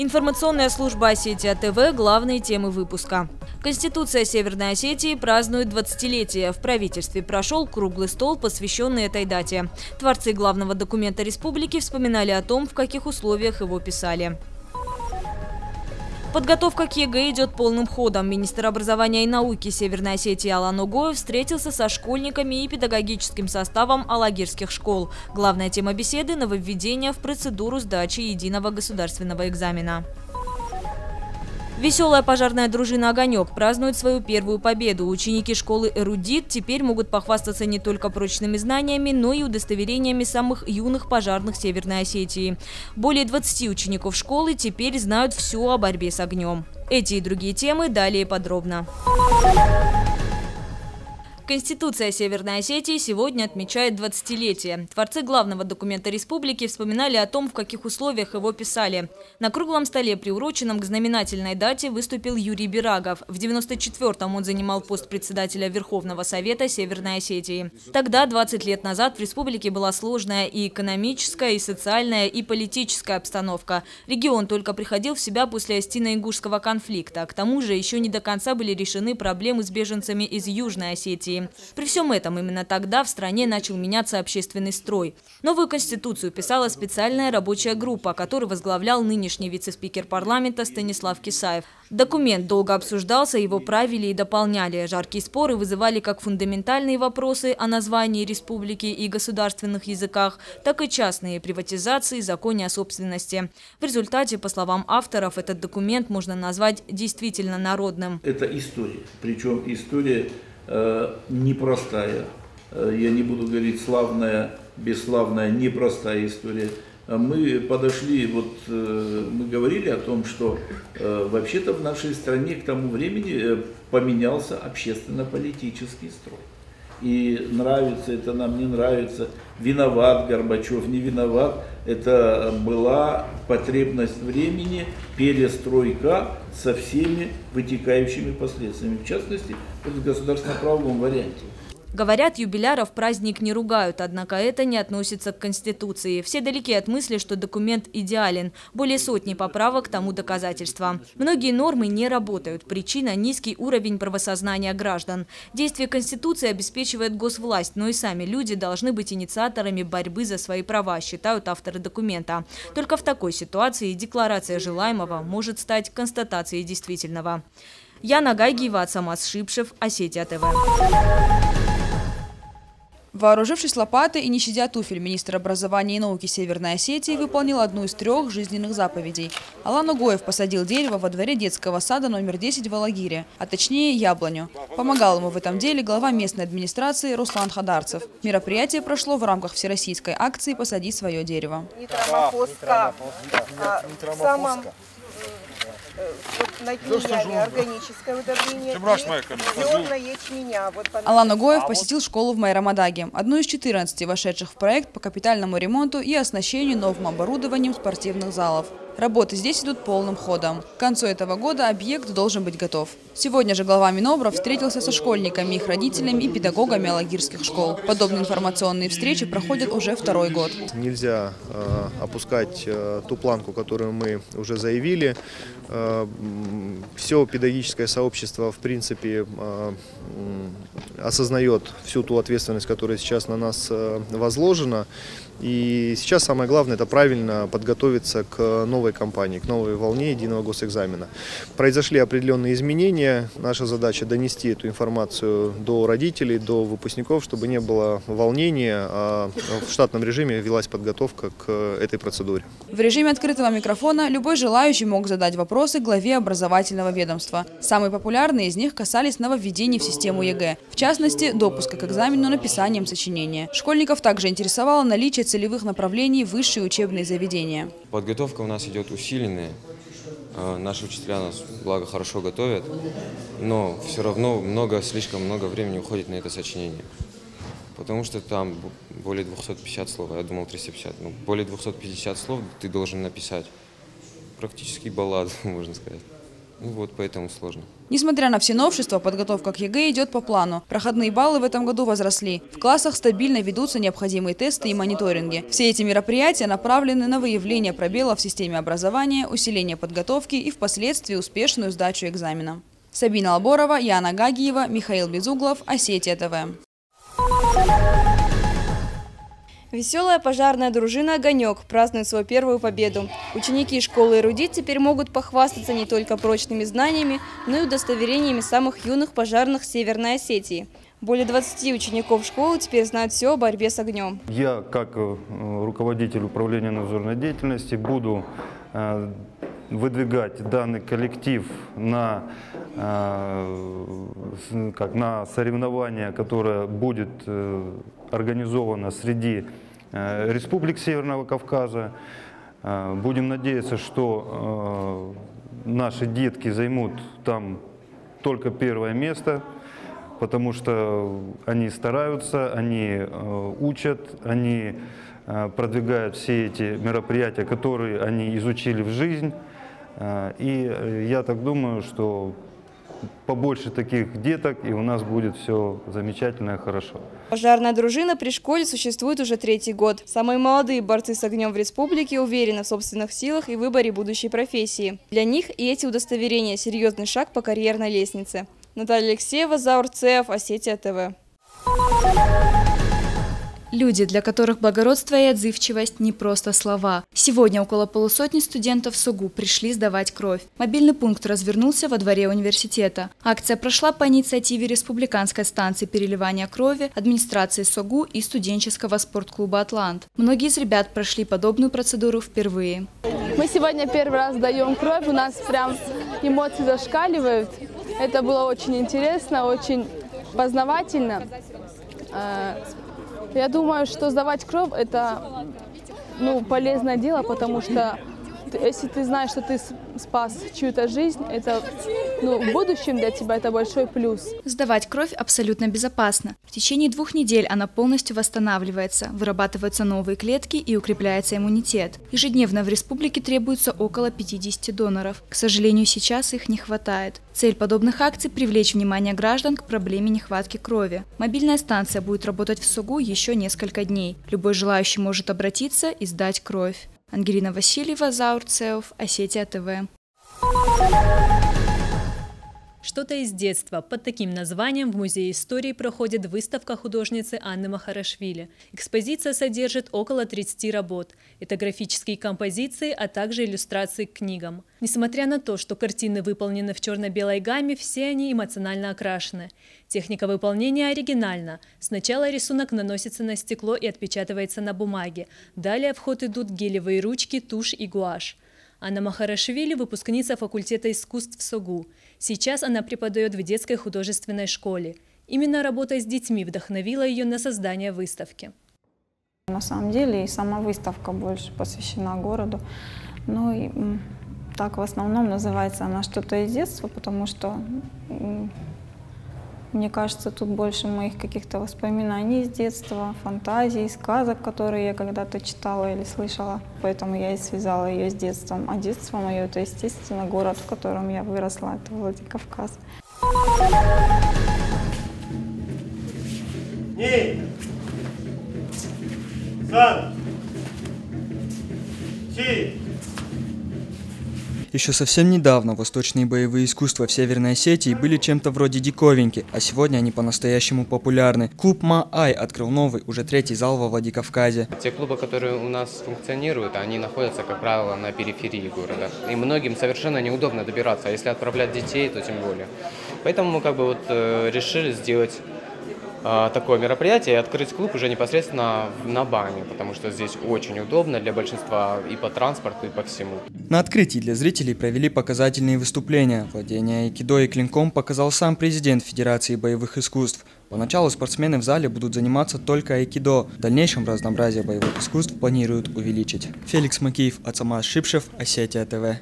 Информационная служба Осетия ТВ. Главные темы выпуска. Конституция Северной Осетии празднует 20-летие. В правительстве прошел круглый стол, посвященный этой дате. Творцы главного документа республики вспоминали о том, в каких условиях его писали. Подготовка к ЕГЭ идет полным ходом. Министр образования и науки Северной Осетии Алан Огоев встретился со школьниками и педагогическим составом алагирских школ. Главная тема беседы – нововведение в процедуру сдачи единого государственного экзамена. Веселая пожарная дружина «Огонек» празднует свою первую победу. Ученики школы «Эрудит» теперь могут похвастаться не только прочными знаниями, но и удостоверениями самых юных пожарных Северной Осетии. Более 20 учеников школы теперь знают все о борьбе с огнем. Эти и другие темы далее подробно. Конституция Северной Осетии сегодня отмечает 20-летие. Творцы главного документа республики вспоминали о том, в каких условиях его писали. На круглом столе, приуроченном к знаменательной дате, выступил Юрий Берагов. В 1994-м он занимал пост председателя Верховного Совета Северной Осетии. Тогда, 20 лет назад, в республике была сложная и экономическая, и социальная, и политическая обстановка. Регион только приходил в себя после Остино-Ингушского конфликта. К тому же еще не до конца были решены проблемы с беженцами из Южной Осетии. При всем этом именно тогда в стране начал меняться общественный строй. Новую конституцию писала специальная рабочая группа, которую возглавлял нынешний вице-спикер парламента Станислав Кисаев. Документ долго обсуждался, его правили и дополняли. Жаркие споры вызывали как фундаментальные вопросы о названии республики и государственных языках, так и частные приватизации, законе о собственности. В результате, по словам авторов, этот документ можно назвать действительно народным. Это история, причем история непростая, я не буду говорить славная, бесславная, непростая история. Мы подошли, мы говорили о том, что вообще-то в нашей стране к тому времени поменялся общественно-политический строй. И нравится это нам, не нравится, виноват Горбачев, не виноват, это была потребность времени, перестройка со всеми вытекающими последствиями, в частности, в государственно-правовом варианте. Говорят, юбиляров праздник не ругают, однако это не относится к Конституции. Все далеки от мысли, что документ идеален. Более сотни поправок тому доказательства. Многие нормы не работают. Причина – низкий уровень правосознания граждан. Действие Конституции обеспечивает госвласть, но и сами люди должны быть инициаторами борьбы за свои права, считают авторы документа. Только в такой ситуации декларация желаемого может стать констатацией действительного. Яна Гайгиева, Самас Шипшев, Осетия ТВ. Вооружившись лопатой и не щадя туфель, министр образования и науки Северной Осетии выполнил одну из 3 жизненных заповедей. Алан Огоев посадил дерево во дворе детского сада номер 10 в Алагире, а точнее яблоню. Помогал ему в этом деле глава местной администрации Руслан Хадарцев. Мероприятие прошло в рамках всероссийской акции «Посади свое дерево». Органическое удобрение и зерна ячменя. Алан Огоев посетил школу в Майрамадаге, одну из 14 вошедших в проект по капитальному ремонту и оснащению новым оборудованием спортивных залов. Работы здесь идут полным ходом. К концу этого года объект должен быть готов. Сегодня же глава Минобра встретился со школьниками, их родителями и педагогами алагирских школ. Подобные информационные встречи проходят уже 2-й год. Нельзя опускать ту планку, которую мы уже заявили. Все педагогическое сообщество, в принципе, осознает всю ту ответственность, которая сейчас на нас возложена. И сейчас самое главное – это правильно подготовиться к новой кампании, к новой волне единого госэкзамена. Произошли определенные изменения. Наша задача – донести эту информацию до родителей, до выпускников, чтобы не было волнения, а в штатном режиме велась подготовка к этой процедуре. В режиме открытого микрофона любой желающий мог задать вопросы главе образовательного ведомства. Самые популярные из них касались нововведений в систему ЕГЭ, в частности, допуска к экзамену написанием сочинения. Школьников также интересовало наличие целевых направлений в высшие учебные заведения. Подготовка у нас идет усиленная. Наши учителя нас, благо, хорошо готовят, но все равно слишком много времени уходит на это сочинение. Потому что там более 250 слов, я думал 350, но более 250 слов ты должен написать. Практически балладу, можно сказать. Ну вот, поэтому сложно. Несмотря на все новшества, подготовка к ЕГЭ идет по плану. Проходные баллы в этом году возросли. В классах стабильно ведутся необходимые тесты и мониторинги. Все эти мероприятия направлены на выявление пробелов в системе образования, усиление подготовки и впоследствии успешную сдачу экзамена. Сабина Лаборова, Яна Гагиева, Михаил Безуглов, Осетия ТВ. Веселая пожарная дружина «Огонек» празднует свою первую победу. Ученики школы «Эрудит» теперь могут похвастаться не только прочными знаниями, но и удостоверениями самых юных пожарных Северной Осетии. Более 20 учеников школы теперь знают все о борьбе с огнем. Я, как руководитель управления надзорной деятельности, буду выдвигать данный коллектив на соревнование, которое будет организовано среди республик Северного Кавказа. Будем надеяться, что наши детки займут там только первое место, потому что они стараются, они учат, они продвигают все эти мероприятия, которые они изучили в жизнь. И я так думаю, что побольше таких деток, и у нас будет все замечательно и хорошо. Пожарная дружина при школе существует уже 3-й год. Самые молодые борцы с огнем в республике уверены в собственных силах и выборе будущей профессии. Для них и эти удостоверения – серьезный шаг по карьерной лестнице. Наталья Алексеева, Заур Цеев, Осетия ТВ. Люди, для которых благородство и отзывчивость не просто слова. Сегодня около полусотни студентов СОГУ пришли сдавать кровь. Мобильный пункт развернулся во дворе университета. Акция прошла по инициативе Республиканской станции переливания крови, администрации СОГУ и студенческого спортклуба «Атлант». Многие из ребят прошли подобную процедуру впервые. Мы сегодня первый раз даем кровь, у нас прям эмоции зашкаливают. Это было очень интересно, очень познавательно. Я думаю, что сдавать кровь – это полезное дело, потому что если ты знаешь, что ты спас чью-то жизнь, это в будущем для тебя это большой плюс. Сдавать кровь абсолютно безопасно. В течение 2 недель она полностью восстанавливается, вырабатываются новые клетки и укрепляется иммунитет. Ежедневно в республике требуется около 50 доноров. К сожалению, сейчас их не хватает. Цель подобных акций – привлечь внимание граждан к проблеме нехватки крови. Мобильная станция будет работать в СОГУ еще несколько дней. Любой желающий может обратиться и сдать кровь. Ангелина Васильева, Заур Цеев, Осетия ТВ. Что-то из детства. Под таким названием в Музее истории проходит выставка художницы Анны Махарашвили. Экспозиция содержит около 30 работ. Это графические композиции, а также иллюстрации к книгам. Несмотря на то, что картины выполнены в черно-белой гамме, все они эмоционально окрашены. Техника выполнения оригинальна. Сначала рисунок наносится на стекло и отпечатывается на бумаге. Далее в ход идут гелевые ручки, тушь и гуашь. Анна Махарашвили – выпускница факультета искусств СОГУ. Сейчас она преподает в детской художественной школе. Именно работа с детьми вдохновила ее на создание выставки. На самом деле и сама выставка больше посвящена городу. Ну и так в основном называется она «Что-то из детства», потому что, мне кажется, тут больше моих каких-то воспоминаний из детства, фантазий, сказок, которые я когда-то читала или слышала. Поэтому я и связала ее с детством. А детство мое – это, естественно, город, в котором я выросла, это Владикавказ. Еще совсем недавно восточные боевые искусства в Северной Осетии были чем-то вроде диковинки, а сегодня они по-настоящему популярны. Клуб Ма-Ай открыл новый, уже 3-й зал во Владикавказе. Те клубы, которые у нас функционируют, они находятся, как правило, на периферии города. И многим совершенно неудобно добираться, а если отправлять детей, то тем более. Поэтому мы решили сделать такое мероприятие и открыть клуб уже непосредственно на бане, потому что здесь очень удобно для большинства и по транспорту, и по всему. На открытии для зрителей провели показательные выступления. Владение айкидо и клинком показал сам президент Федерации боевых искусств. Поначалу спортсмены в зале будут заниматься только айкидо. В дальнейшем разнообразие боевых искусств планируют увеличить. Феликс Макеев, Ацамаз Шипшев, Осетия ТВ.